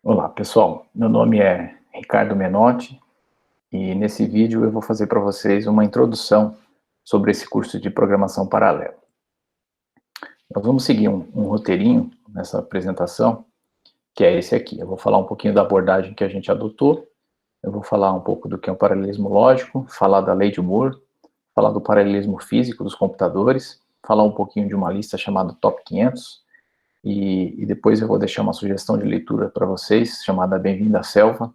Olá pessoal, meu nome é Ricardo Menotti e nesse vídeo eu vou fazer para vocês uma introdução sobre esse curso de programação paralela. Nós vamos seguir um roteirinho nessa apresentação, que é esse aqui. Eu vou falar um pouquinho da abordagem que a gente adotou, eu vou falar um pouco do que é o paralelismo lógico, falar da lei de Moore, falar do paralelismo físico dos computadores, falar um pouquinho de uma lista chamada Top 500, e depois eu vou deixar uma sugestão de leitura para vocês, chamada Bem-vindo à Selva,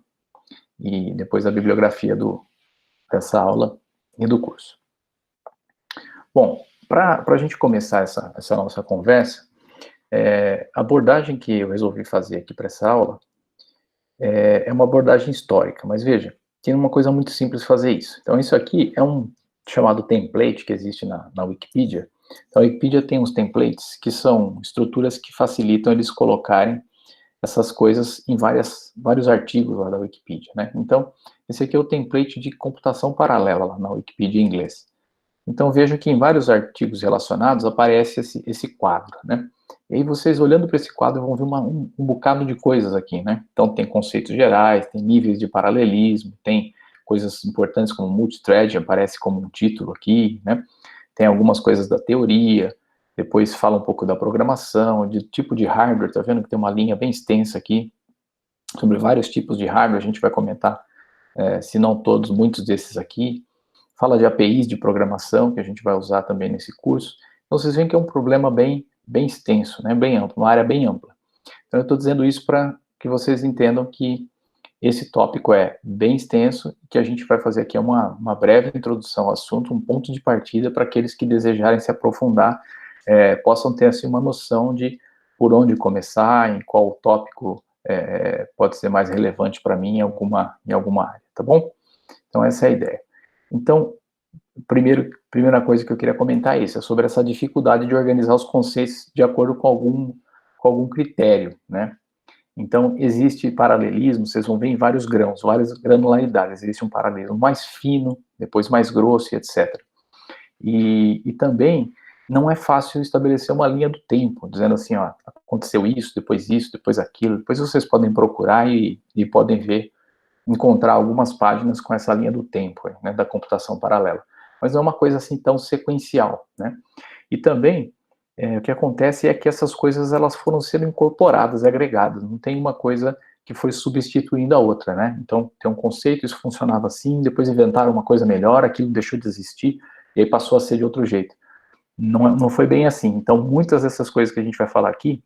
e depois a bibliografia dessa aula e do curso. Bom, para a gente começar essa nossa conversa, a abordagem que eu resolvi fazer aqui para essa aula é uma abordagem histórica, mas veja, tem uma coisa muito simples fazer isso. Então isso aqui é um chamado template que existe na Wikipedia. Então a Wikipedia tem uns templates que são estruturas que facilitam eles colocarem essas coisas em vários artigos lá da Wikipedia, né? Então, esse aqui é o template de computação paralela lá na Wikipedia em inglês. Então, veja que em vários artigos relacionados aparece esse quadro, né? E aí vocês olhando para esse quadro vão ver um bocado de coisas aqui, né? Então, tem conceitos gerais, tem níveis de paralelismo, tem coisas importantes como multithread, aparece como um título aqui, né? Tem algumas coisas da teoria, depois fala um pouco da programação, de tipo de hardware, tá vendo que tem uma linha bem extensa aqui, sobre vários tipos de hardware, a gente vai comentar, se não todos, muitos desses aqui. Fala de APIs de programação, que a gente vai usar também nesse curso. Então, vocês veem que é um problema bem extenso, né, bem amplo, uma área bem ampla. Então, eu estou dizendo isso para que vocês entendam que esse tópico é bem extenso, que a gente vai fazer aqui uma breve introdução ao assunto, um ponto de partida para aqueles que desejarem se aprofundar, possam ter assim, uma noção de por onde começar, em qual tópico pode ser mais relevante para mim em alguma área, tá bom? Então, essa é a ideia. Então, primeira coisa que eu queria comentar é isso, é sobre essa dificuldade de organizar os conceitos de acordo com algum critério, né? Então, existe paralelismo, vocês vão ver em vários grãos, várias granularidades. Existe um paralelismo mais fino, depois mais grosso e etc. E também não é fácil estabelecer uma linha do tempo, dizendo assim, ó, aconteceu isso, depois aquilo. Depois vocês podem procurar e podem ver, encontrar algumas páginas com essa linha do tempo, né, da computação paralela. Mas não é uma coisa assim tão sequencial, né? E também, o que acontece é que essas coisas elas foram sendo incorporadas, agregadas, não tem uma coisa que foi substituindo a outra, né? Então, tem um conceito, isso funcionava assim, depois inventaram uma coisa melhor, aquilo deixou de existir, e aí passou a ser de outro jeito. Não foi bem assim. Então, muitas dessas coisas que a gente vai falar aqui,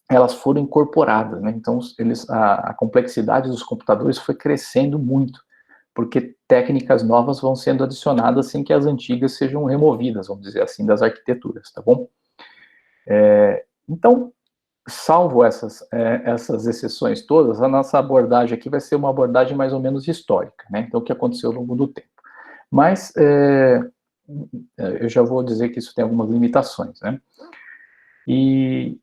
elas foram incorporadas, né? Então, a complexidade dos computadores foi crescendo muito, porque técnicas novas vão sendo adicionadas sem que as antigas sejam removidas, vamos dizer assim, das arquiteturas, tá bom? Então, salvo essas exceções todas, a nossa abordagem aqui vai ser uma abordagem mais ou menos histórica, né? Então, o que aconteceu ao longo do tempo. Mas, eu já vou dizer que isso tem algumas limitações, né? E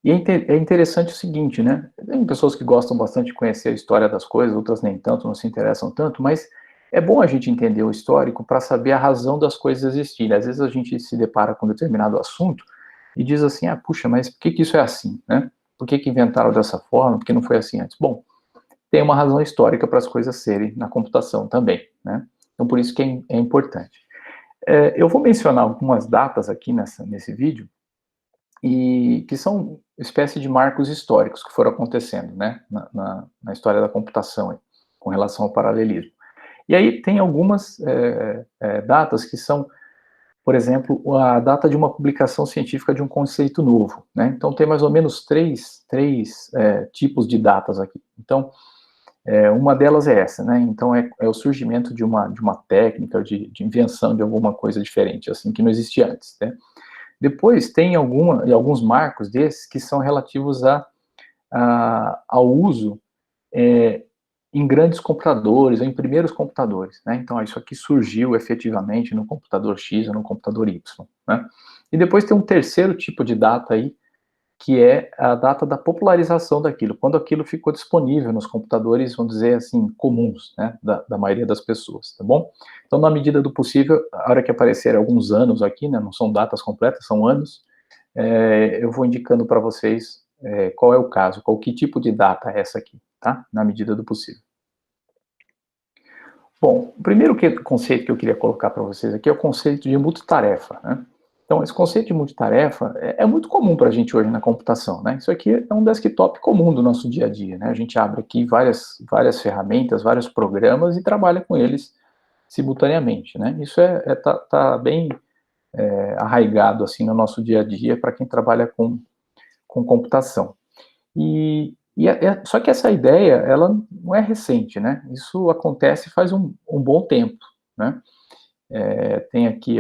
é interessante o seguinte, né? Tem pessoas que gostam bastante de conhecer a história das coisas, outras nem tanto, não se interessam tanto, mas é bom a gente entender o histórico para saber a razão das coisas existirem. Às vezes a gente se depara com um determinado assunto e diz assim, ah, puxa, mas por que isso é assim, né? Por que inventaram dessa forma? Por que não foi assim antes? Bom, tem uma razão histórica para as coisas serem na computação também, né? Então por isso que é importante. Eu vou mencionar algumas datas aqui nesse vídeo, e que são espécie de marcos históricos que foram acontecendo, né, na história da computação, aí, com relação ao paralelismo. E aí tem algumas datas que são, por exemplo, a data de uma publicação científica de um conceito novo, né, então tem mais ou menos três tipos de datas aqui. Então, uma delas é essa, né, então é o surgimento de uma técnica, de invenção de alguma coisa diferente, assim, que não existia antes, né. Depois tem alguns marcos desses que são relativos ao uso em grandes computadores, ou em primeiros computadores, né? Então, isso aqui surgiu efetivamente no computador X ou no computador Y, né? E depois tem um terceiro tipo de data aí, que é a data da popularização daquilo, quando aquilo ficou disponível nos computadores, vamos dizer assim, comuns, né, da maioria das pessoas, tá bom? Então, na medida do possível, a hora que aparecer alguns anos aqui, né, não são datas completas, são anos, eu vou indicando para vocês qual é o caso, que tipo de data é essa aqui, tá? Na medida do possível. Bom, o primeiro conceito que eu queria colocar para vocês aqui é o conceito de multitarefa, né? Então, esse conceito de multitarefa é muito comum para a gente hoje na computação, né? Isso aqui é um desktop comum do nosso dia a dia, né? A gente abre aqui várias ferramentas, vários programas e trabalha com eles simultaneamente, né? Isso tá bem arraigado assim no nosso dia a dia para quem trabalha com computação. Só que essa ideia, ela não é recente, né? Isso acontece faz um bom tempo, né? Tem aqui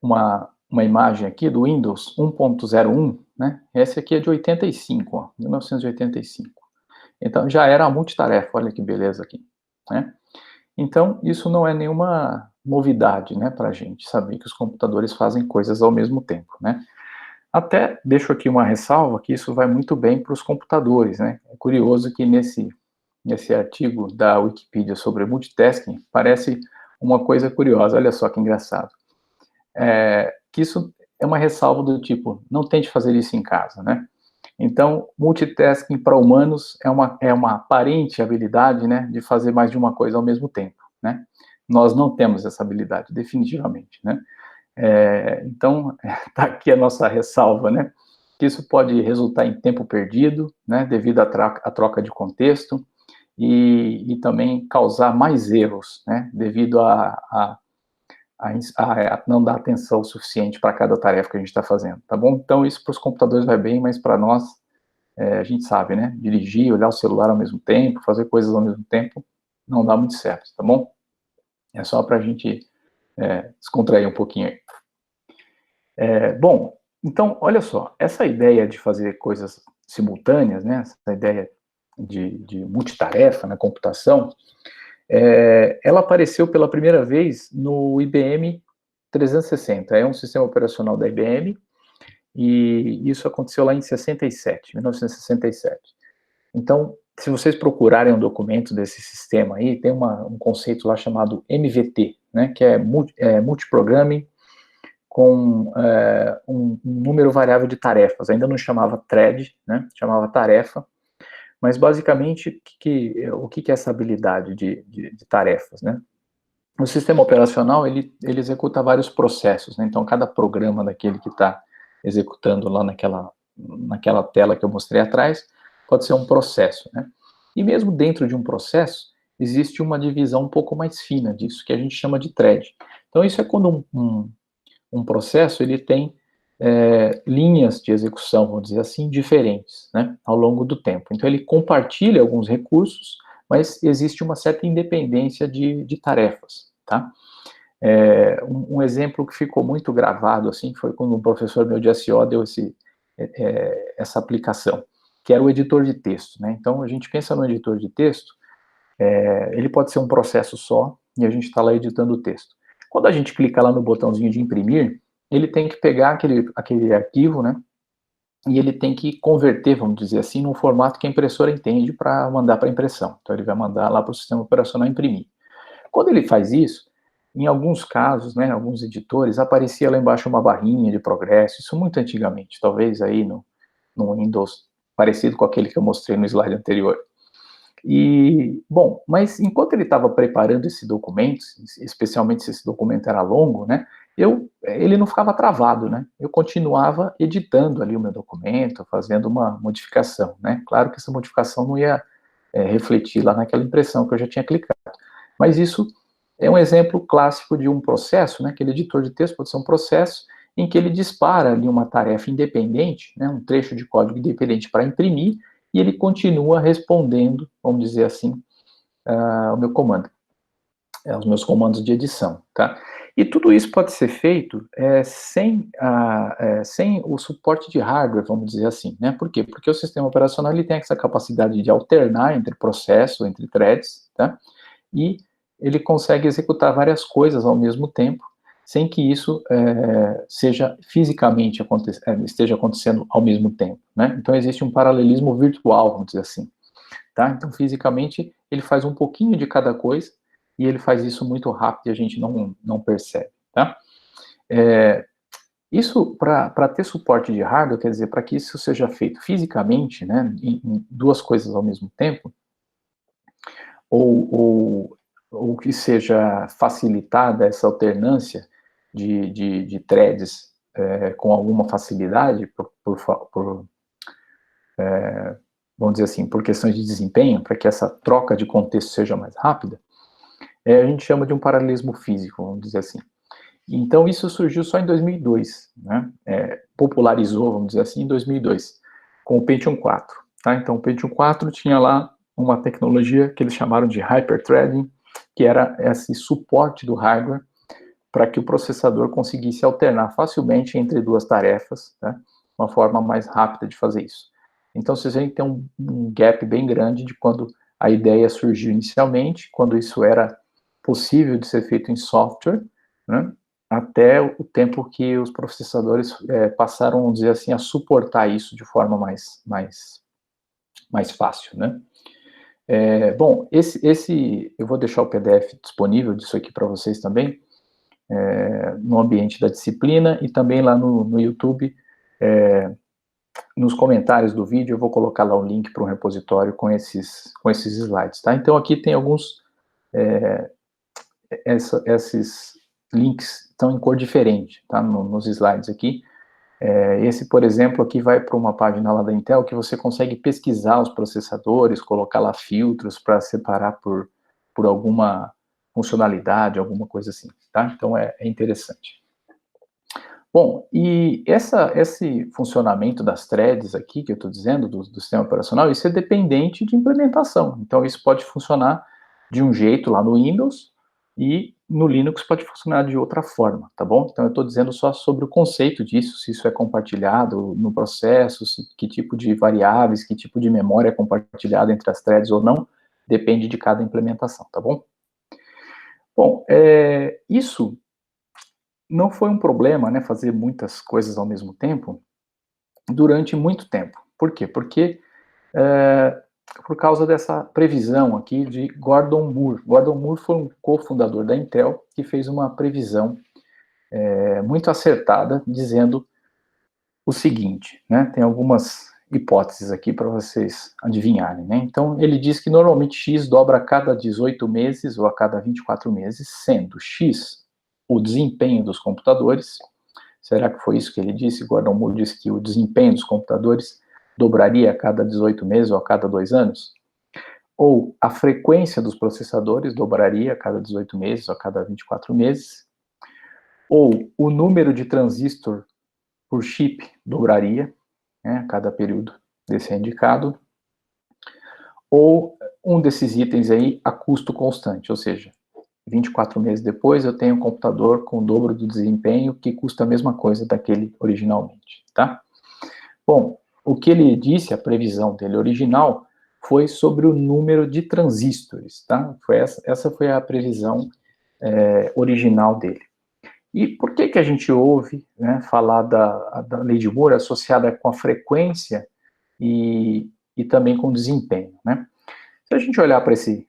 uma imagem aqui do Windows 1.01, né? Essa aqui é de 85, ó, 1985. Então, já era a multitarefa, olha que beleza aqui, né? Então, isso não é nenhuma novidade, né, para a gente saber que os computadores fazem coisas ao mesmo tempo, né? Até deixo aqui uma ressalva que isso vai muito bem para os computadores, né? É curioso que nesse artigo da Wikipedia sobre multitasking parece uma coisa curiosa, olha só que engraçado. Que isso é uma ressalva do tipo, não tente fazer isso em casa, né? Então, multitasking para humanos é uma aparente habilidade, né, de fazer mais de uma coisa ao mesmo tempo, né? Nós não temos essa habilidade, definitivamente, né? Então, tá aqui a nossa ressalva, né? Que isso pode resultar em tempo perdido, né, devido à troca de contexto, e também causar mais erros, né, devido a não dar atenção suficiente para cada tarefa que a gente está fazendo, tá bom? Então, isso para os computadores vai bem, mas para nós, a gente sabe, né? Dirigir, olhar o celular ao mesmo tempo, fazer coisas ao mesmo tempo, não dá muito certo, tá bom? É só para a gente descontrair um pouquinho aí. Bom, então, olha só, essa ideia de fazer coisas simultâneas, né? Essa ideia de multitarefa na computação, ela apareceu pela primeira vez no IBM 360, é um sistema operacional da IBM, e isso aconteceu lá em 1967. Então, se vocês procurarem um documento desse sistema aí, tem um conceito lá chamado MVT, né, que é Multiprogramming com um número variável de tarefas, ainda não chamava thread, né, chamava tarefa, mas basicamente o que é essa habilidade de tarefas, né? O sistema operacional, ele executa vários processos, né? Então, cada programa daquele que está executando lá naquela tela que eu mostrei atrás, pode ser um processo, né? E mesmo dentro de um processo, existe uma divisão um pouco mais fina disso, que a gente chama de thread. Então, isso é quando um processo, ele tem linhas de execução, vamos dizer assim, diferentes, né? Ao longo do tempo. Então, ele compartilha alguns recursos, mas existe uma certa independência de tarefas, tá? Um exemplo que ficou muito gravado, assim, foi quando um professor meu de SO deu essa aplicação, que era o editor de texto, né? Então, a gente pensa no editor de texto, ele pode ser um processo só, e a gente está lá editando o texto. Quando a gente clica lá no botãozinho de imprimir, ele tem que pegar aquele arquivo, né? E ele tem que converter, vamos dizer assim, num formato que a impressora entende para mandar para impressão. Então, ele vai mandar lá para o sistema operacional imprimir. Quando ele faz isso, em alguns casos, né, alguns editores, aparecia lá embaixo uma barrinha de progresso, isso muito antigamente, talvez aí no Windows, parecido com aquele que eu mostrei no slide anterior. Bom, mas enquanto ele estava preparando esse documento, especialmente se esse documento era longo, né, ele não ficava travado, né, eu continuava editando ali o meu documento, fazendo uma modificação, né, claro que essa modificação não ia refletir lá naquela impressão que eu já tinha clicado, mas isso é um exemplo clássico de um processo, né, aquele editor de texto pode ser um processo em que ele dispara ali uma tarefa independente, né, um trecho de código independente para imprimir, e ele continua respondendo, vamos dizer assim, o meu comando, os meus comandos de edição, tá? E tudo isso pode ser feito sem o suporte de hardware, vamos dizer assim, né? Por quê? Porque o sistema operacional ele tem essa capacidade de alternar entre processos, entre threads, tá? E ele consegue executar várias coisas ao mesmo tempo, sem que isso seja fisicamente esteja acontecendo ao mesmo tempo, né? Então existe um paralelismo virtual, vamos dizer assim, tá? Então fisicamente ele faz um pouquinho de cada coisa e ele faz isso muito rápido e a gente não percebe, tá? Isso, para ter suporte de hardware, quer dizer, para que isso seja feito fisicamente, né, em duas coisas ao mesmo tempo, ou que seja facilitada essa alternância de threads com alguma facilidade, vamos dizer assim, por questões de desempenho, para que essa troca de contexto seja mais rápida, a gente chama de um paralelismo físico, vamos dizer assim. Então, isso surgiu só em 2002, né? Popularizou, vamos dizer assim, em 2002, com o Pentium 4. Tá? Então, o Pentium 4 tinha lá uma tecnologia que eles chamaram de hyperthreading, que era esse suporte do hardware para que o processador conseguisse alternar facilmente entre duas tarefas, né? Uma forma mais rápida de fazer isso. Então, vocês veem que tem um gap bem grande de quando a ideia surgiu inicialmente, quando isso era possível de ser feito em software, né? Até o tempo que os processadores passaram, vamos dizer assim, a suportar isso de forma mais fácil, né? Bom, eu vou deixar o PDF disponível disso aqui para vocês também, no ambiente da disciplina e também lá no YouTube, nos comentários do vídeo eu vou colocar lá um link para um repositório com esses slides, tá? Então aqui tem alguns, esses links estão em cor diferente, tá? Nos slides aqui. Esse, por exemplo, aqui vai para uma página lá da Intel que você consegue pesquisar os processadores, colocar lá filtros para separar por alguma funcionalidade, alguma coisa assim, tá? Então é interessante. Bom, e esse funcionamento das threads aqui, que eu estou dizendo, do sistema operacional, isso é dependente de implementação. Então, isso pode funcionar de um jeito lá no Windows e no Linux pode funcionar de outra forma, tá bom? Então, eu estou dizendo só sobre o conceito disso, se isso é compartilhado no processo, que tipo de variáveis, que tipo de memória é compartilhada entre as threads ou não, depende de cada implementação, tá bom? Bom, isso não foi um problema, né, fazer muitas coisas ao mesmo tempo, durante muito tempo. Por quê? Porque por causa dessa previsão aqui de Gordon Moore. Gordon Moore foi um cofundador da Intel que fez uma previsão muito acertada, dizendo o seguinte, né, tem algumas hipóteses aqui para vocês adivinharem, né? Então, ele diz que normalmente X dobra a cada 18 meses ou a cada 24 meses, sendo X o desempenho dos computadores. Será que foi isso que ele disse? Gordon Moore disse que o desempenho dos computadores dobraria a cada 18 meses ou a cada 2 anos? Ou a frequência dos processadores dobraria a cada 18 meses ou a cada 24 meses? Ou o número de transistor por chip dobraria, né, a cada período desse indicado? Ou um desses itens aí a custo constante, ou seja, 24 meses depois eu tenho um computador com o dobro do desempenho que custa a mesma coisa daquele originalmente, tá? Bom, o que ele disse, a previsão dele original, foi sobre o número de transistores, tá? Essa foi a previsão original dele. E por que a gente ouve, né, falar da lei de Moore associada com a frequência e também com o desempenho, né? Se a gente olhar para esse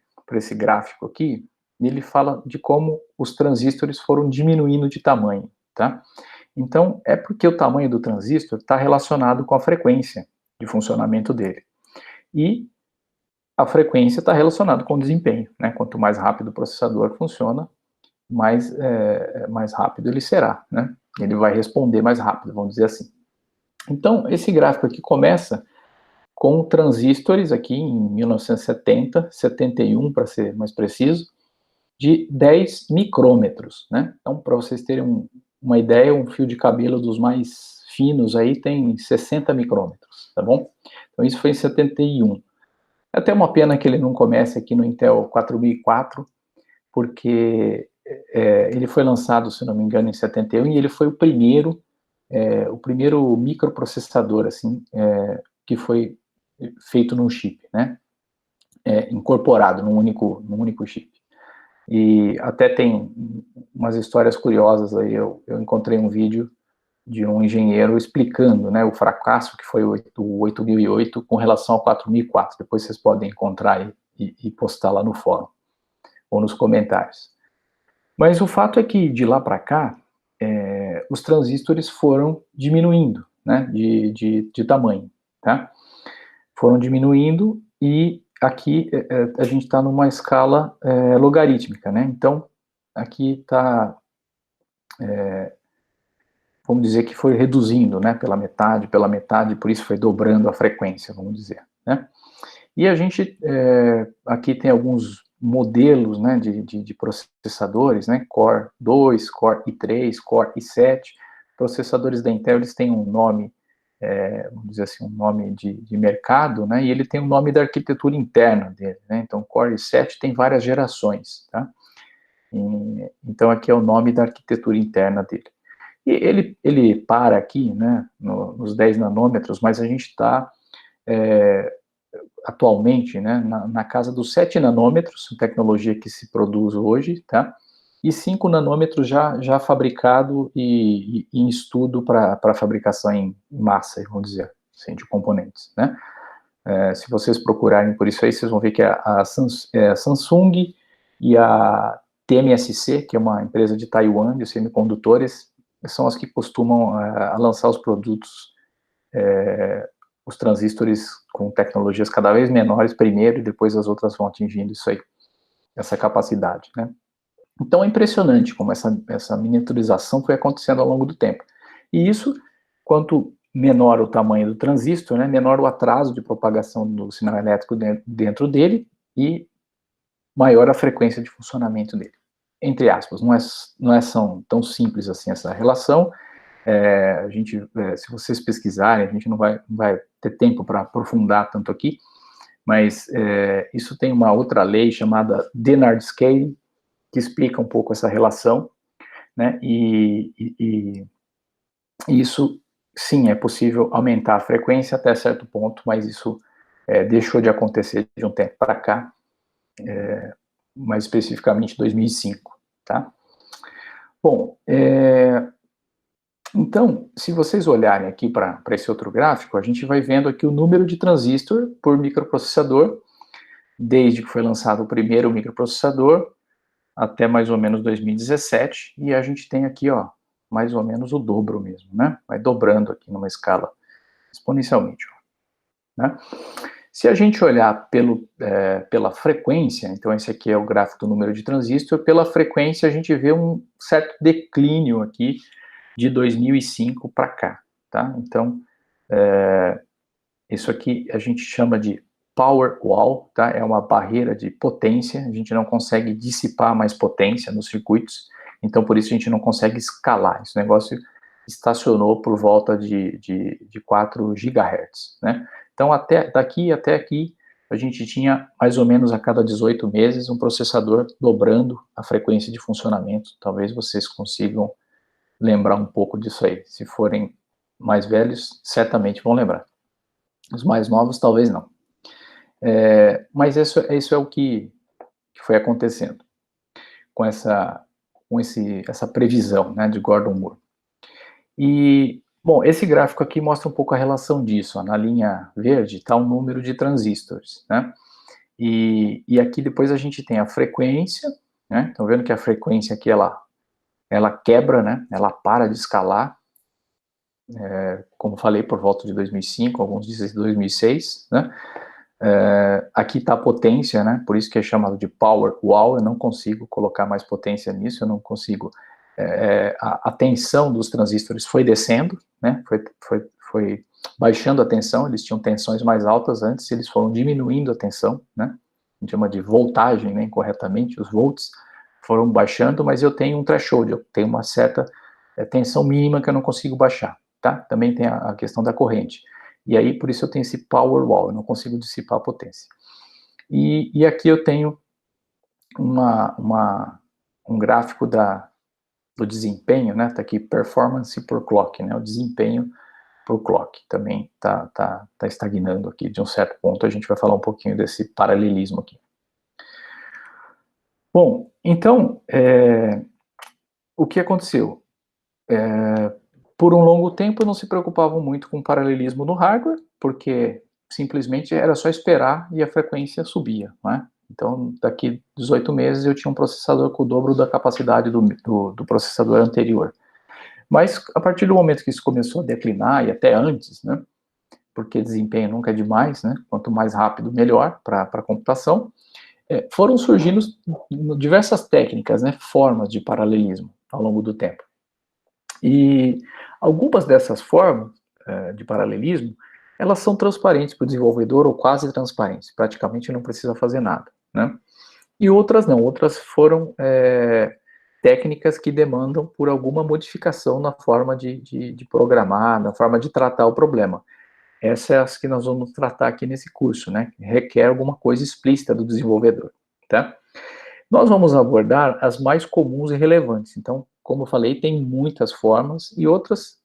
gráfico aqui, ele fala de como os transistores foram diminuindo de tamanho, tá? Então, é porque o tamanho do transistor está relacionado com a frequência de funcionamento dele. E a frequência está relacionada com o desempenho, né? Quanto mais rápido o processador funciona, mais rápido ele será, né? Ele vai responder mais rápido, vamos dizer assim. Então, esse gráfico aqui começa com transistores aqui em 1970, 71 para ser mais preciso, de 10 micrômetros, né? Então, para vocês terem uma ideia, um fio de cabelo dos mais finos aí tem 60 micrômetros, tá bom? Então, isso foi em 71. É até uma pena que ele não comece aqui no Intel 4004, porque ele foi lançado, se não me engano, em 71, e ele foi o primeiro microprocessador, assim, que foi feito num chip, né? Incorporado num único chip. E até tem umas histórias curiosas aí, eu encontrei um vídeo de um engenheiro explicando, né, o fracasso que foi o 8008 com relação ao 4004. Depois vocês podem encontrar e postar lá no fórum ou nos comentários. Mas o fato é que de lá para cá, os transistores foram diminuindo, né, de tamanho, tá? Foram diminuindo e aqui a gente está numa escala logarítmica, né? Então, aqui está, vamos dizer que foi reduzindo, né, pela metade, por isso foi dobrando a frequência, vamos dizer, né? E a gente, aqui tem alguns modelos, né, de processadores, né, Core 2, Core i3, Core i7, processadores da Intel, eles têm um nome, vamos dizer assim, um nome de mercado, né, e ele tem um nome da arquitetura interna dele, né, então Core i7 tem várias gerações, tá? Então aqui é o nome da arquitetura interna dele. E ele para aqui, né, nos 10 nanômetros, mas a gente está atualmente, né, na casa dos 7 nanômetros, tecnologia que se produz hoje, tá? E 5 nanômetros já fabricado e em estudo para fabricação em massa, vamos dizer, assim, de componentes, né? Se vocês procurarem por isso aí, vocês vão ver que a Samsung e a TMSC, que é uma empresa de Taiwan de semicondutores, são as que costumam lançar os produtos, os transistores com tecnologias cada vez menores primeiro e depois as outras vão atingindo isso aí, essa capacidade, né? Então é impressionante como essa miniaturização foi acontecendo ao longo do tempo. E isso, quanto menor o tamanho do transistor, né, menor o atraso de propagação do sinal elétrico dentro dele e maior a frequência de funcionamento dele. Entre aspas, não é tão simples assim essa relação. A gente, se vocês pesquisarem, a gente não vai ter tempo para aprofundar tanto aqui, mas isso tem uma outra lei chamada Dennard Scaling, que explica um pouco essa relação, né, e isso, sim, é possível aumentar a frequência até certo ponto, mas isso deixou de acontecer de um tempo para cá, mais especificamente 2005, tá? Bom, então, se vocês olharem aqui para esse outro gráfico, a gente vai vendo aqui o número de transistor por microprocessador, desde que foi lançado o primeiro microprocessador até mais ou menos 2017, e a gente tem aqui, ó, mais ou menos o dobro mesmo, né? Vai dobrando aqui numa escala exponencialmente, ó, né? Se a gente olhar pela frequência, então esse aqui é o gráfico do número de transistor, pela frequência a gente vê um certo declínio aqui de 2005 para cá, tá? Então, isso aqui a gente chama de power wall, tá? É uma barreira de potência, a gente não consegue dissipar mais potência nos circuitos, então por isso a gente não consegue escalar. Esse negócio estacionou por volta de 4 GHz, né? Então daqui até aqui a gente tinha mais ou menos a cada 18 meses um processador dobrando a frequência de funcionamento. Talvez vocês consigam lembrar um pouco disso aí. Se forem mais velhos, certamente vão lembrar. Os mais novos, talvez não. Mas isso é o que foi acontecendo com essa previsão, né, de Gordon Moore. E, bom, esse gráfico aqui mostra um pouco a relação disso. Ó, na linha verde está o número de transistores, né? E aqui depois a gente tem a frequência, né? Estão vendo que a frequência aqui, ela quebra, né? Ela para de escalar, como falei, por volta de 2005, alguns dizem 2006, né? Aqui está a potência, né? Por isso que é chamado de power wall. Eu não consigo colocar mais potência nisso, eu não consigo. A tensão dos transistores foi descendo, né? Foi baixando a tensão. Eles tinham tensões mais altas antes, eles foram diminuindo a tensão, né? A gente chama de voltagem, né? Incorretamente, os volts foram baixando, mas eu tenho um threshold, eu tenho uma certa tensão mínima que eu não consigo baixar, tá? Também tem a questão da corrente. E aí, por isso eu tenho esse power wall, eu não consigo dissipar a potência. E aqui eu tenho um gráfico do desempenho, né? Tá aqui, performance por clock, né? O desempenho por clock também tá estagnando aqui de um certo ponto. A gente vai falar um pouquinho desse paralelismo aqui. Bom, então, o que aconteceu? Por um longo tempo não se preocupavam muito com paralelismo no hardware, porque simplesmente era só esperar e a frequência subia, não é? Então, daqui 18 meses eu tinha um processador com o dobro da capacidade do processador anterior. Mas a partir do momento que isso começou a declinar, e até antes, né, porque desempenho nunca é demais, né, quanto mais rápido, melhor para a computação, foram surgindo diversas técnicas, né, formas de paralelismo ao longo do tempo. E algumas dessas formas de paralelismo, elas são transparentes para o desenvolvedor ou quase transparentes, praticamente não precisa fazer nada, né? E outras não, outras foram técnicas que demandam por alguma modificação na forma de programar, na forma de tratar o problema. Essas é as que nós vamos tratar aqui nesse curso, né? Requer alguma coisa explícita do desenvolvedor, tá? Nós vamos abordar as mais comuns e relevantes. Então, como eu falei, tem muitas formas e outras,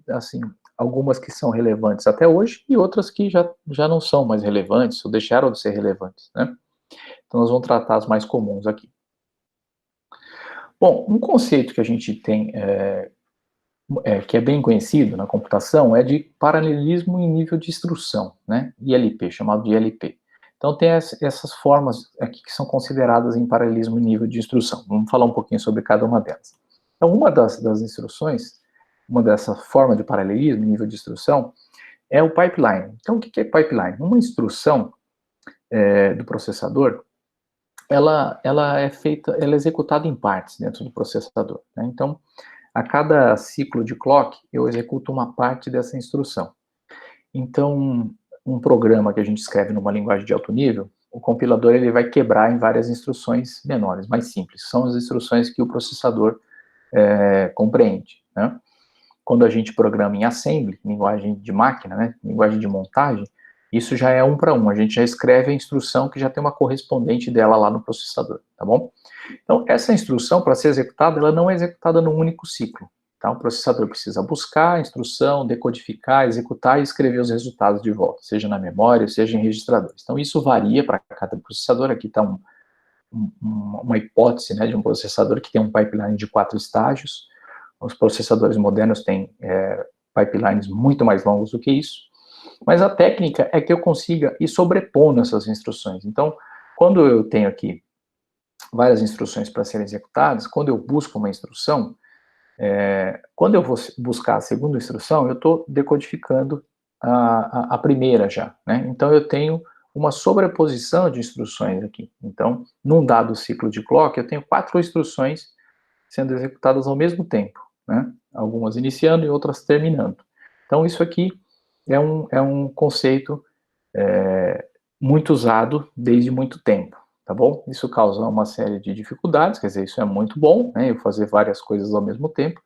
assim, algumas que são relevantes até hoje e outras que já não são mais relevantes ou deixaram de ser relevantes, né? Então, nós vamos tratar as mais comuns aqui. Bom, um conceito que a gente tem, que é bem conhecido na computação, é de paralelismo em nível de instrução, né? ILP, chamado de ILP. Então, tem essas formas aqui que são consideradas em paralelismo em nível de instrução. Vamos falar um pouquinho sobre cada uma delas. Então, uma das instruções, uma dessa forma de paralelismo em nível de instrução, é o pipeline. Então, o que é pipeline? Uma instrução do processador, ela é executada em partes dentro do processador, né? Então, a cada ciclo de clock, eu executo uma parte dessa instrução. Então, um programa que a gente escreve numa linguagem de alto nível, o compilador ele vai quebrar em várias instruções menores, mais simples. São as instruções que o processador compreende, né? Quando a gente programa em assembly, linguagem de máquina, né, linguagem de montagem, isso já é 1 para 1. A gente já escreve a instrução que já tem uma correspondente dela lá no processador, tá bom? Então, essa instrução, para ser executada, ela não é executada num único ciclo. Tá? O processador precisa buscar a instrução, decodificar, executar e escrever os resultados de volta, seja na memória, seja em registradores. Então, isso varia para cada processador. Aqui está uma hipótese, né, de um processador que tem um pipeline de 4 estágios. Os processadores modernos têm pipelines muito mais longos do que isso. Mas a técnica é que eu consiga ir sobrepondo essas instruções. Então, quando eu tenho aqui várias instruções para serem executadas, quando eu busco uma instrução, quando eu vou buscar a segunda instrução, eu estou decodificando a primeira já, né? Então, eu tenho uma sobreposição de instruções aqui. Então, num dado ciclo de clock, eu tenho 4 instruções sendo executadas ao mesmo tempo, né? Algumas iniciando e outras terminando. Então, isso aqui é um conceito muito usado desde muito tempo, tá bom? Isso causa uma série de dificuldades, quer dizer, isso é muito bom, né, eu fazer várias coisas ao mesmo tempo,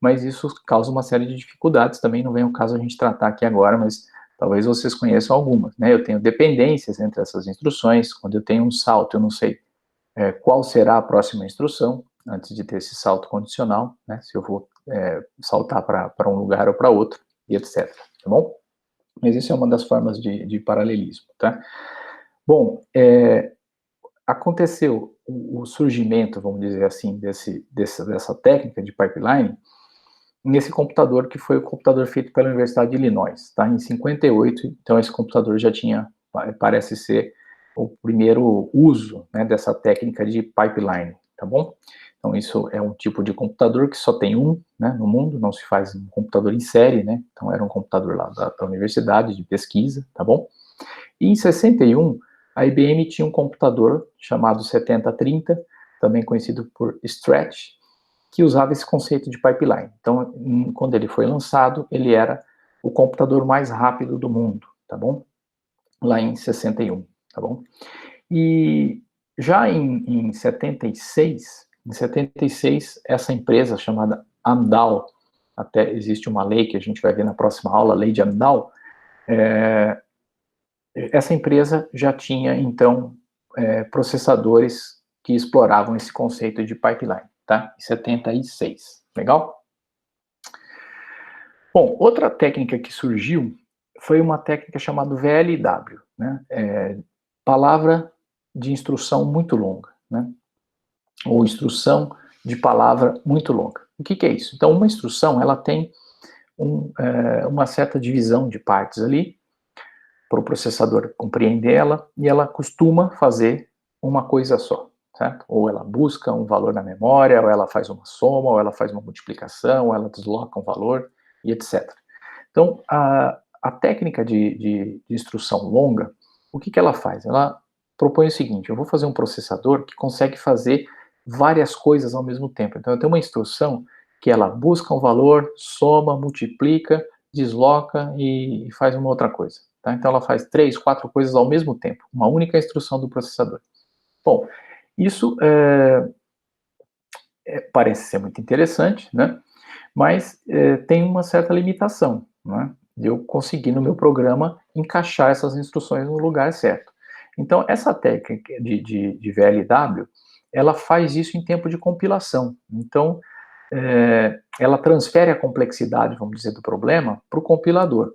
mas isso causa uma série de dificuldades, também não vem o caso a gente tratar aqui agora, mas talvez vocês conheçam algumas, né? Eu tenho dependências entre essas instruções, quando eu tenho um salto, eu não sei qual será a próxima instrução, antes de ter esse salto condicional, né, se eu vou saltar para um lugar ou para outro, e etc, tá bom? Mas isso é uma das formas de paralelismo, tá? Bom, aconteceu o surgimento, vamos dizer assim, dessa técnica de pipeline nesse computador que foi o computador feito pela Universidade de Illinois, tá? Em 58, então esse computador já tinha, parece ser, o primeiro uso, né, dessa técnica de pipeline, tá bom? Então isso é um tipo de computador que só tem um, né, no mundo, não se faz um computador em série, né? Então era um computador lá da universidade de pesquisa, tá bom? E em 61, a IBM tinha um computador chamado 7030, também conhecido por Stretch, que usava esse conceito de pipeline. Então, quando ele foi lançado, ele era o computador mais rápido do mundo, tá bom? Lá em 61, tá bom? E já em 76, essa empresa chamada Amdahl, até existe uma lei que a gente vai ver na próxima aula, a lei de Amdahl, essa empresa já tinha, então, processadores que exploravam esse conceito de pipeline, tá? Em 76, legal? Bom, outra técnica que surgiu foi uma técnica chamada VLW, né? Palavra de instrução muito longa, né? Ou instrução de palavra muito longa. O que é isso? Então, uma instrução, ela tem uma certa divisão de partes ali, para o processador compreender ela, e ela costuma fazer uma coisa só, certo? Ou ela busca um valor na memória, ou ela faz uma soma, ou ela faz uma multiplicação, ou ela desloca um valor, e etc. Então, a técnica de instrução longa, o que ela faz? Ela propõe o seguinte: eu vou fazer um processador que consegue fazer várias coisas ao mesmo tempo. Então, eu tenho uma instrução que ela busca um valor, soma, multiplica, desloca e faz uma outra coisa. Tá? Então, ela faz 3, 4 coisas ao mesmo tempo, uma única instrução do processador. Bom, isso parece ser muito interessante, né? Mas tem uma certa limitação, né? De eu conseguir no meu programa encaixar essas instruções no lugar certo. Então, essa técnica de VLW, ela faz isso em tempo de compilação. Então, ela transfere a complexidade, vamos dizer, do problema para o compilador.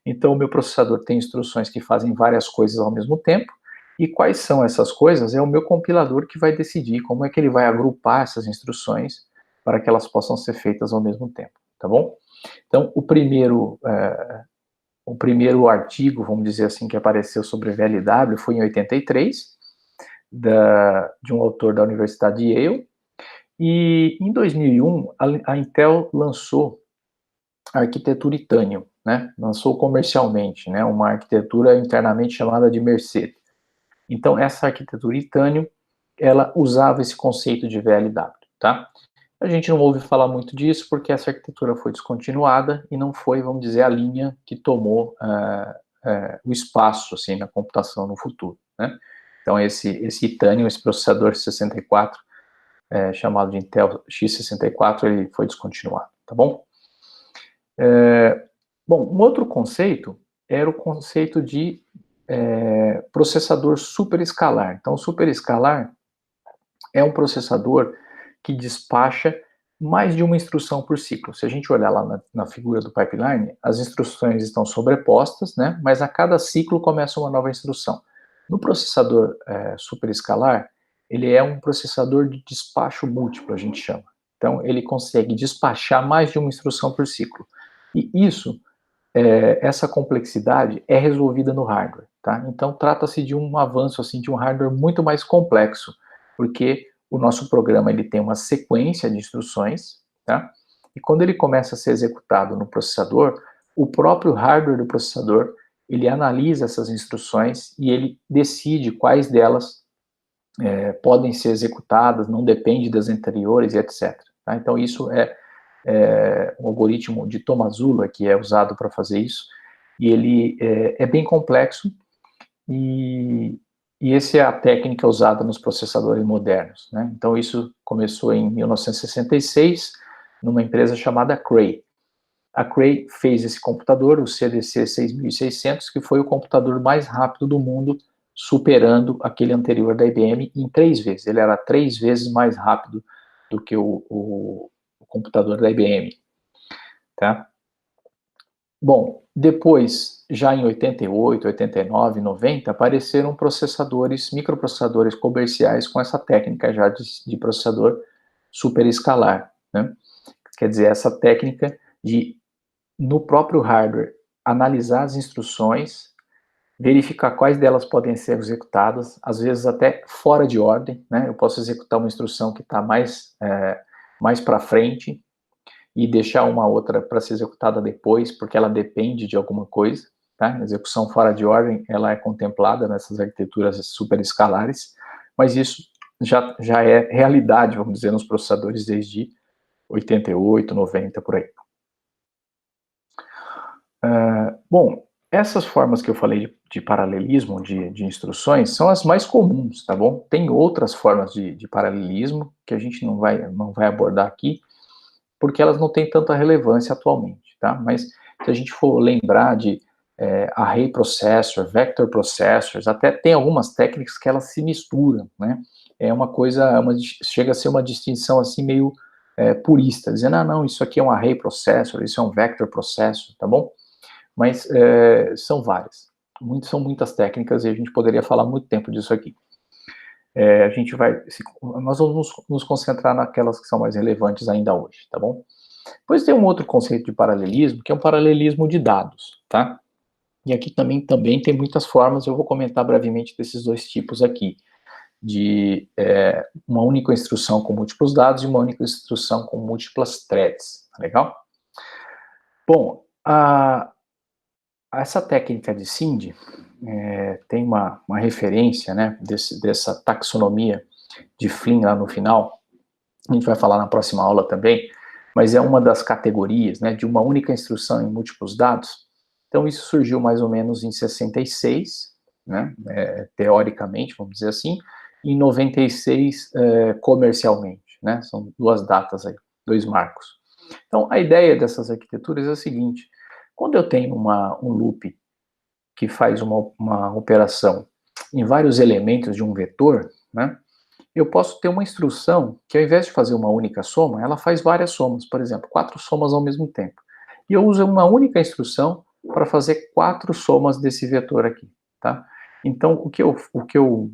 Então, o meu processador tem instruções que fazem várias coisas ao mesmo tempo, e quais são essas coisas? É o meu compilador que vai decidir como é que ele vai agrupar essas instruções para que elas possam ser feitas ao mesmo tempo, tá bom? Então, o primeiro artigo, vamos dizer assim, que apareceu sobre VLW foi em 83, de um autor da Universidade de Yale, e em 2001 a Intel lançou a arquitetura Itanium, né? Lançou comercialmente, né? Uma arquitetura internamente chamada de Merced. Então, essa arquitetura Itanium, ela usava esse conceito de VLW, tá? A gente não ouve falar muito disso porque essa arquitetura foi descontinuada e não foi, vamos dizer, a linha que tomou o espaço, assim, na computação no futuro, né? Então, esse Itanium, esse processador 64, chamado de Intel x64, ele foi descontinuado, tá bom? Bom, um outro conceito era o conceito de processador superescalar. Então, o superescalar é um processador que despacha mais de uma instrução por ciclo. Se a gente olhar lá na figura do pipeline, as instruções estão sobrepostas, né? Mas a cada ciclo começa uma nova instrução. No processador superescalar, ele é um processador de despacho múltiplo, a gente chama. Então, ele consegue despachar mais de uma instrução por ciclo. E isso, essa complexidade é resolvida no hardware, tá? Então, trata-se de um avanço, assim, de um hardware muito mais complexo, porque o nosso programa ele tem uma sequência de instruções, tá? E quando ele começa a ser executado no processador, o próprio hardware do processador, ele analisa essas instruções e ele decide quais delas podem ser executadas, não depende das anteriores e etc. Tá? Então, isso é um algoritmo de Tomazula que é usado para fazer isso, e ele é bem complexo, e essa é a técnica usada nos processadores modernos, né? Então, isso começou em 1966, numa empresa chamada Cray. A Cray fez esse computador, o CDC 6600, que foi o computador mais rápido do mundo, superando aquele anterior da IBM em 3 vezes. Ele era 3 vezes mais rápido do que o computador da IBM, tá? Bom, depois, já em 88, 89, 90, apareceram processadores, microprocessadores comerciais com essa técnica já de processador superescalar, né? Quer dizer, essa técnica de, no próprio hardware, analisar as instruções, verificar quais delas podem ser executadas, às vezes até fora de ordem, né? Eu posso executar uma instrução que está mais para frente, e deixar uma outra para ser executada depois, porque ela depende de alguma coisa, tá? A execução fora de ordem, ela é contemplada nessas arquiteturas superescalares, mas isso já é realidade, vamos dizer, nos processadores desde 88, 90, por aí. Bom, essas formas que eu falei de paralelismo de instruções são as mais comuns, tá bom? Tem outras formas de paralelismo que a gente não vai abordar aqui, porque elas não têm tanta relevância atualmente, tá? Mas se a gente for lembrar de array processor, vector processors, até tem algumas técnicas que elas se misturam, né? É uma coisa, chega a ser uma distinção assim meio purista, dizendo, não, isso aqui é um array processor, isso é um vector processor, tá bom? Mas são várias, são muitas técnicas e a gente poderia falar muito tempo disso aqui. Nós vamos nos concentrar naquelas que são mais relevantes ainda hoje, tá bom? Depois tem um outro conceito de paralelismo, que é um paralelismo de dados, tá? E aqui também tem muitas formas, eu vou comentar brevemente desses dois tipos aqui. de uma única instrução com múltiplos dados e uma única instrução com múltiplas threads, tá legal? Bom, essa técnica de SIND tem uma referência, né, dessa taxonomia de Flynn lá no final, a gente vai falar na próxima aula também, mas é uma das categorias, né, de uma única instrução em múltiplos dados. Então isso surgiu mais ou menos em 66, né, teoricamente, vamos dizer assim, e em 96 comercialmente, né, são duas datas aí, dois marcos. Então a ideia dessas arquiteturas é a seguinte: quando eu tenho um loop que faz uma operação em vários elementos de um vetor, né, eu posso ter uma instrução que, ao invés de fazer uma única soma, ela faz várias somas, por exemplo, 4 somas ao mesmo tempo. E eu uso uma única instrução para fazer 4 somas desse vetor aqui, tá? Então, o que eu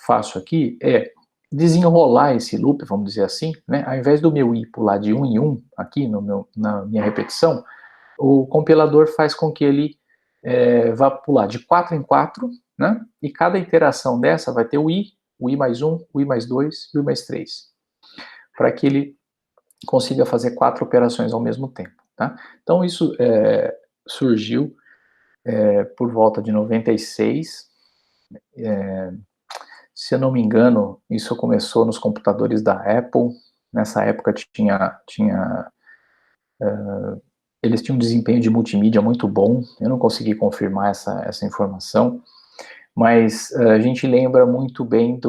faço aqui é desenrolar esse loop, vamos dizer assim, né? Ao invés do meu i pular de 1 em 1, aqui na minha repetição, o compilador faz com que ele vá pular de 4 em 4, né? E cada iteração dessa vai ter o i mais 1, o i mais 2 e o i mais 3, para que ele consiga fazer 4 operações ao mesmo tempo, tá? Então isso surgiu por volta de 96, se eu não me engano, isso começou nos computadores da Apple. Nessa época eles tinham um desempenho de multimídia muito bom. Eu não consegui confirmar essa informação, mas a gente lembra muito bem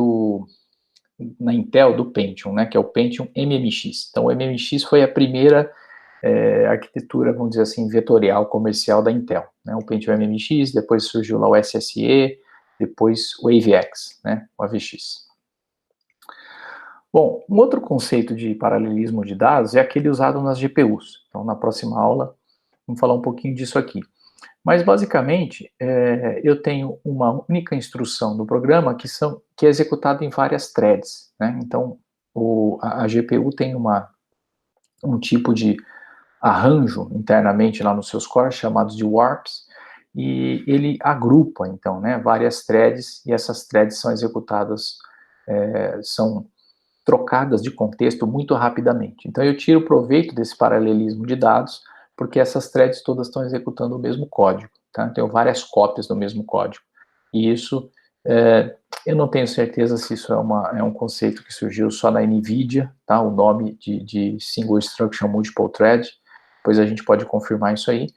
na Intel do Pentium, né, que é o Pentium MMX. Então o MMX foi a primeira arquitetura, vamos dizer assim, vetorial comercial da Intel, né, o Pentium MMX, depois surgiu lá o SSE, depois o AVX, né, o AVX. Bom, um outro conceito de paralelismo de dados é aquele usado nas GPUs. Então, na próxima aula, vamos falar um pouquinho disso aqui. Mas, basicamente, eu tenho uma única instrução do programa que é executada em várias threads, né? Então, a GPU tem um tipo de arranjo internamente lá nos seus cores, chamados de warps, e ele agrupa, então, né, várias threads, e essas threads são executadas, são trocadas de contexto muito rapidamente. Então eu tiro proveito desse paralelismo de dados, porque essas threads todas estão executando o mesmo código, tá? Tenho várias cópias do mesmo código. E isso, eu não tenho certeza se isso é um conceito que surgiu só na NVIDIA, tá? O nome de Single Instruction Multiple Thread, depois a gente pode confirmar isso aí,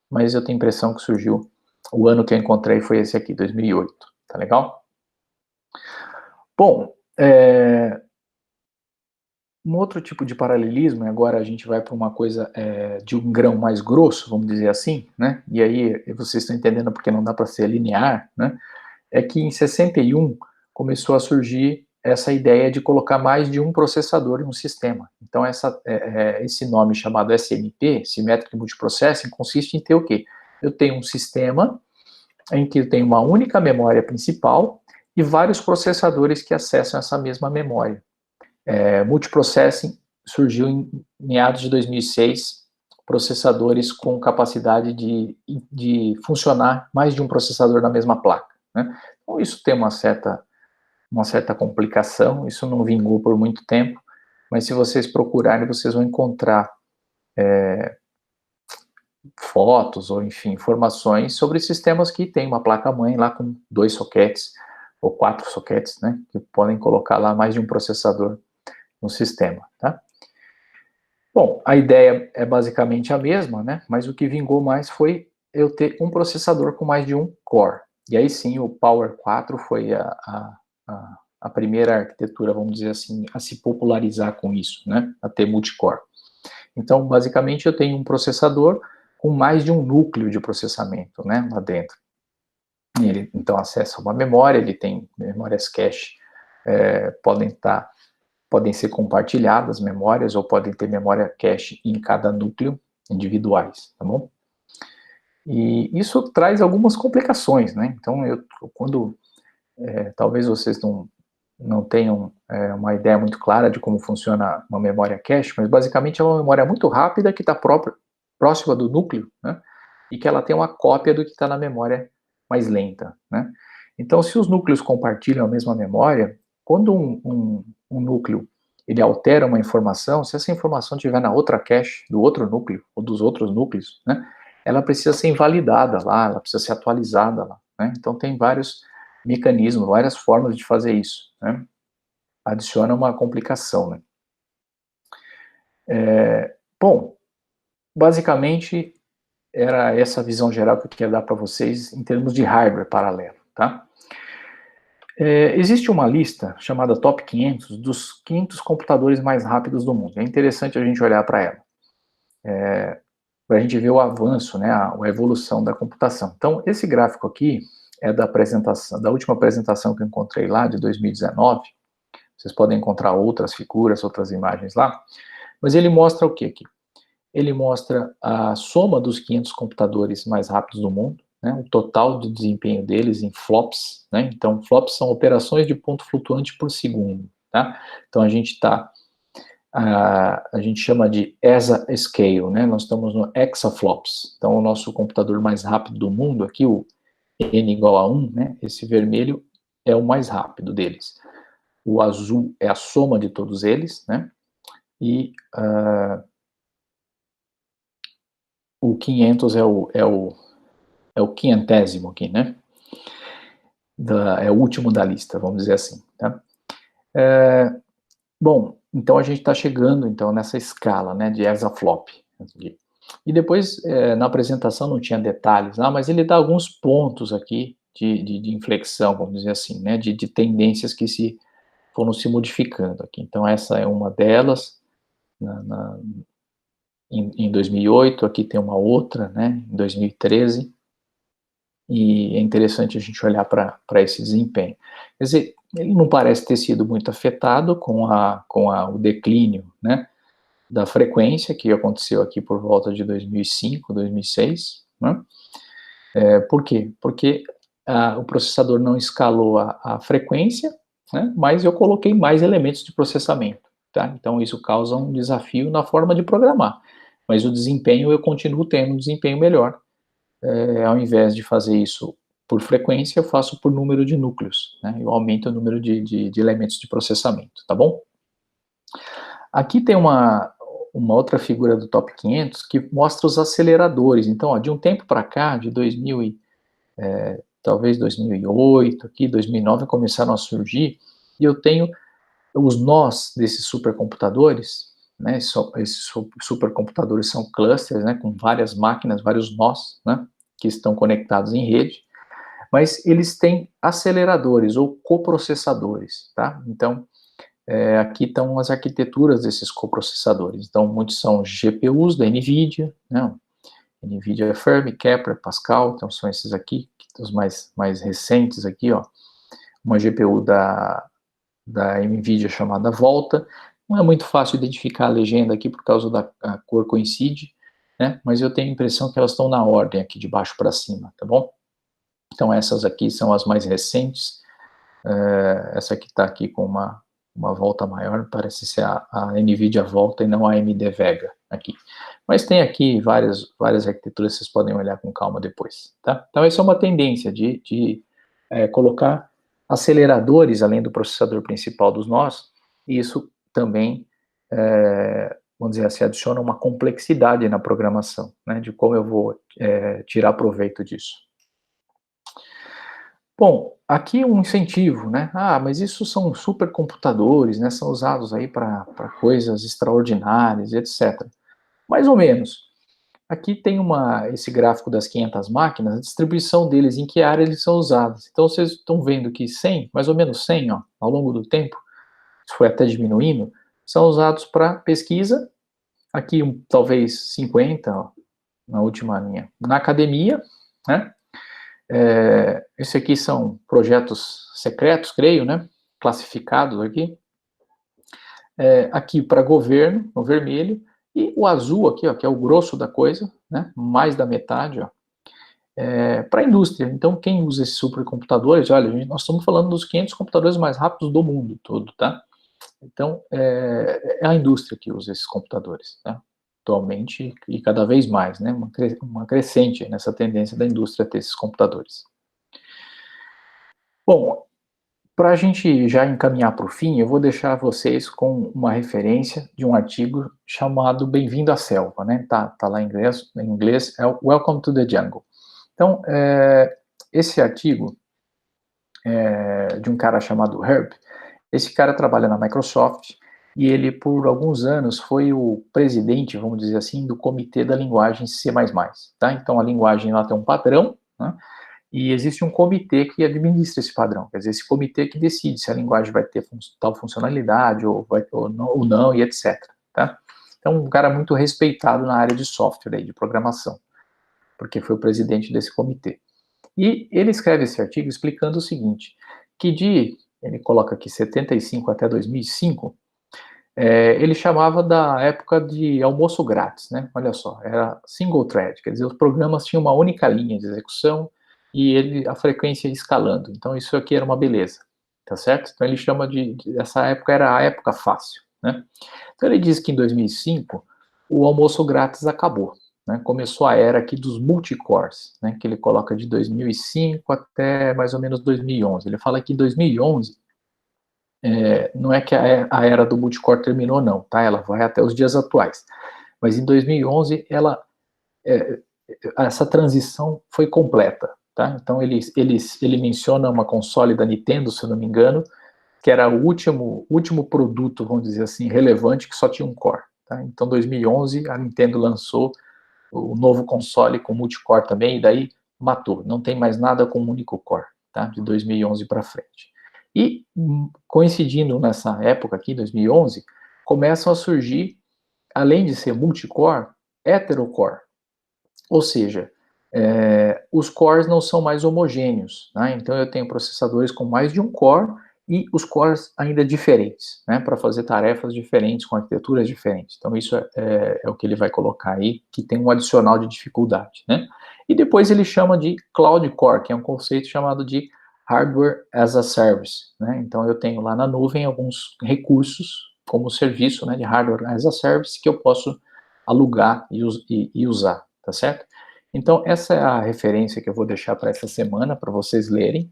mas eu tenho a impressão que surgiu, o ano que eu encontrei foi esse aqui, 2008, tá legal? Bom, um outro tipo de paralelismo, e agora a gente vai para uma coisa de um grão mais grosso, vamos dizer assim, né? E aí vocês estão entendendo porque não dá para ser linear, né? É que em 61 começou a surgir essa ideia de colocar mais de um processador em um sistema. Então esse nome chamado SMP, Symmetric Multiprocessing, consiste em ter o quê? Eu tenho um sistema em que eu tenho uma única memória principal e vários processadores que acessam essa mesma memória. Multiprocessing surgiu em meados de 2006, processadores com capacidade de funcionar mais de um processador na mesma placa, né? Então isso tem uma certa complicação, isso não vingou por muito tempo, mas se vocês procurarem, vocês vão encontrar fotos ou, enfim, informações sobre sistemas que têm uma placa-mãe lá com 2 sockets ou 4 sockets, né, que podem colocar lá mais de um processador no sistema, tá? Bom, a ideia é basicamente a mesma, né, mas o que vingou mais foi eu ter um processador com mais de um core. E aí sim, o Power 4 foi a primeira arquitetura, vamos dizer assim, a se popularizar com isso, né, a ter multicore. Então, basicamente, eu tenho um processador com mais de um núcleo de processamento, né, lá dentro. Ele, então, acessa uma memória, ele tem memórias cache, podem ser compartilhadas memórias, ou podem ter memória cache em cada núcleo, individuais, tá bom? E isso traz algumas complicações, né? Então, talvez vocês não tenham uma ideia muito clara de como funciona uma memória cache, mas basicamente é uma memória muito rápida que está próxima do núcleo, né? E que ela tem uma cópia do que está na memória mais lenta, né? Então, se os núcleos compartilham a mesma memória, quando um núcleo ele altera uma informação, se essa informação estiver na outra cache do outro núcleo, ou dos outros núcleos, né, ela precisa ser invalidada lá, ela precisa ser atualizada lá, né? Então tem vários mecanismos, várias formas de fazer isso, né? Adiciona uma complicação, né? Bom, basicamente era essa visão geral que eu queria dar para vocês em termos de hardware paralelo, tá? Existe uma lista chamada Top 500 dos 500 computadores mais rápidos do mundo. É interessante a gente olhar para ela, para a gente ver o avanço, né, a evolução da computação. Então, esse gráfico aqui é da apresentação, da última apresentação que eu encontrei lá, de 2019. Vocês podem encontrar outras figuras, outras imagens lá. Mas ele mostra o que aqui? Ele mostra a soma dos 500 computadores mais rápidos do mundo, né, o total de desempenho deles em flops, né, então flops são operações de ponto flutuante por segundo, tá? Então a gente a gente chama de ESA Scale, né, nós estamos no exaflops, então o nosso computador mais rápido do mundo, aqui o N igual a 1, né, esse vermelho é o mais rápido deles, o azul é a soma de todos eles, né, e o 500 é o quinhentésimo aqui, né? É o último da lista, vamos dizer assim, tá? Bom, então a gente está chegando então nessa escala, né, de exaflop. E depois, na apresentação não tinha detalhes lá, mas ele dá alguns pontos aqui de inflexão, vamos dizer assim, né, de tendências que foram se modificando aqui. Então essa é uma delas, em 2008, aqui tem uma outra, né, em 2013, e é interessante a gente olhar para esse desempenho. Quer dizer, ele não parece ter sido muito afetado com o declínio, né, da frequência, que aconteceu aqui por volta de 2005, 2006, né? Por quê? Porque o processador não escalou a frequência, né, mas eu coloquei mais elementos de processamento, tá? Então isso causa um desafio na forma de programar, mas o desempenho eu continuo tendo um desempenho melhor, ao invés de fazer isso por frequência, eu faço por número de núcleos, né? Eu aumento o número de elementos de processamento, tá bom? Aqui tem uma outra figura do Top 500 que mostra os aceleradores. Então, ó, de um tempo para cá, de 2000 talvez 2008, aqui 2009 começaram a surgir, e eu tenho os nós desses supercomputadores, né? Esses supercomputadores são clusters, né? Com várias máquinas, vários nós, né? Que estão conectados em rede, mas eles têm aceleradores ou coprocessadores, tá? Então, aqui estão as arquiteturas desses coprocessadores. Então, muitos são GPUs da NVIDIA, né? NVIDIA Fermi, Kepler, Pascal, então são esses aqui, os mais recentes aqui, ó. Uma GPU da NVIDIA chamada Volta. Não é muito fácil identificar a legenda aqui por causa da cor coincide, né? Mas eu tenho a impressão que elas estão na ordem aqui, de baixo para cima, tá bom? Então essas aqui são as mais recentes. Essa aqui está aqui com uma volta maior, parece ser a NVIDIA Volta e não a AMD Vega aqui. Mas tem aqui várias arquiteturas, vocês podem olhar com calma depois, tá? Então essa é uma tendência de colocar aceleradores além do processador principal dos nós, e isso também, vamos dizer assim, adiciona uma complexidade na programação, né, de como eu vou tirar proveito disso. Bom, aqui um incentivo, né? Mas isso são supercomputadores, né? São usados aí para coisas extraordinárias, etc. Mais ou menos. Aqui tem esse gráfico das 500 máquinas, a distribuição deles, em que área eles são usados. Então, vocês estão vendo que 100, mais ou menos 100, ó, ao longo do tempo, isso foi até diminuindo, são usados para pesquisa, aqui talvez 50, ó, na última linha, na academia, né? Esse aqui são projetos secretos, creio, né? Classificados aqui. Aqui para governo, no vermelho, e o azul aqui, ó, que é o grosso da coisa, né? Mais da metade, ó, para a indústria. Então, quem usa esses supercomputadores, olha, nós estamos falando dos 500 computadores mais rápidos do mundo todo, tá? Então, é a indústria que usa esses computadores, tá? Atualmente, e cada vez mais, né? Uma crescente nessa tendência da indústria a ter esses computadores. Bom, para a gente já encaminhar para o fim, eu vou deixar vocês com uma referência de um artigo chamado Bem-vindo à Selva, né? Tá lá em inglês, é o Welcome to the Jungle. Então, esse artigo de um cara chamado Herb, esse cara trabalha na Microsoft e ele, por alguns anos, foi o presidente, vamos dizer assim, do comitê da linguagem C++, tá? Então, a linguagem lá tem um padrão, né? E existe um comitê que administra esse padrão, quer dizer, esse comitê que decide se a linguagem vai ter tal funcionalidade ou não, e etc. Tá? Então, um cara muito respeitado na área de software, aí, de programação, porque foi o presidente desse comitê. E ele escreve esse artigo explicando o seguinte, que ele coloca aqui 75 até 2005, ele chamava da época de almoço grátis, né? Olha só, era single thread, quer dizer, os programas tinham uma única linha de execução e a frequência ia escalando. Então, isso aqui era uma beleza, tá certo? Então, ele chama essa época era a época fácil, né? Então, ele diz que em 2005, o almoço grátis acabou, né? Começou a era aqui dos multicores, né? Que ele coloca de 2005 até mais ou menos 2011. Ele fala que em 2011, não é que a era do multicore terminou, não, tá? Ela vai até os dias atuais. Mas em 2011, essa transição foi completa, tá? Então, ele menciona uma console da Nintendo, se eu não me engano, que era o último produto, vamos dizer assim, relevante, que só tinha um core. Tá? Então, em 2011, a Nintendo lançou o novo console com multicore também, e daí matou. Não tem mais nada com um único core, tá? De 2011 para frente. E, coincidindo nessa época aqui, 2011, começam a surgir, além de ser multicore, heterocore. Ou seja, os cores não são mais homogêneos, né? Então eu tenho processadores com mais de um core e os cores ainda diferentes, né? Para fazer tarefas diferentes, com arquiteturas diferentes. Então isso é o que ele vai colocar aí, que tem um adicional de dificuldade, né? E depois ele chama de Cloud Core, que é um conceito chamado de Hardware as a Service, né? Então eu tenho lá na nuvem alguns recursos como serviço, né, de Hardware as a Service que eu posso alugar e usar, tá certo? Então, essa é a referência que eu vou deixar para essa semana, para vocês lerem.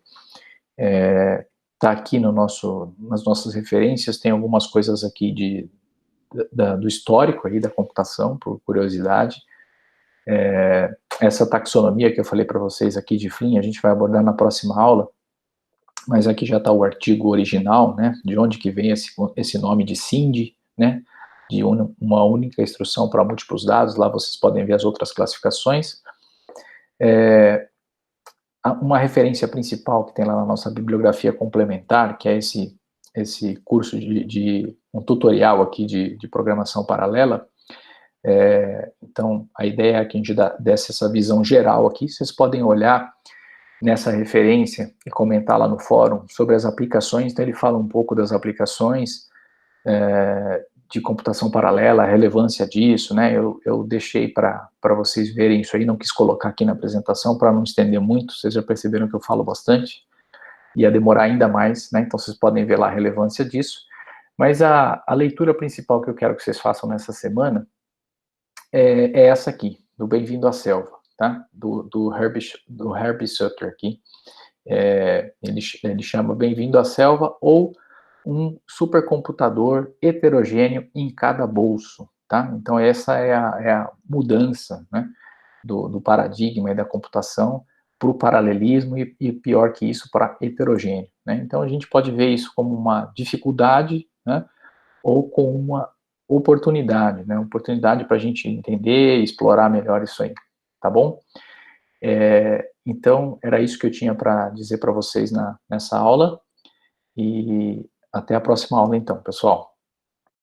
Tá aqui nas nossas referências, tem algumas coisas aqui do histórico aí da computação, por curiosidade. Essa taxonomia que eu falei para vocês aqui de Flynn, a gente vai abordar na próxima aula, mas aqui já está o artigo original, né, de onde que vem esse nome de SIND, né, de uma única instrução para múltiplos dados. Lá vocês podem ver as outras classificações. Uma referência principal que tem lá na nossa bibliografia complementar, que é esse curso um tutorial aqui de programação paralela. Então, a ideia é que a gente desse essa visão geral aqui. Vocês podem olhar nessa referência e comentar lá no fórum sobre as aplicações. Então, ele fala um pouco das aplicações de computação paralela, a relevância disso, né? Eu deixei para vocês verem isso aí, não quis colocar aqui na apresentação para não estender muito. Vocês já perceberam que eu falo bastante, ia demorar ainda mais, né? Então vocês podem ver lá a relevância disso. Mas a leitura principal que eu quero que vocês façam nessa semana é essa aqui, do Bem-vindo à Selva, tá? Do Herbie Sutter aqui. Ele chama Bem-vindo à Selva, ou um supercomputador heterogêneo em cada bolso, tá? Então essa é a mudança, né, do paradigma e da computação para o paralelismo e pior que isso, para heterogêneo, né? Então a gente pode ver isso como uma dificuldade, né, ou como uma oportunidade, né? Oportunidade para a gente entender e explorar melhor isso aí, tá bom? Então era isso que eu tinha para dizer para vocês nessa aula, e até a próxima aula, então, pessoal.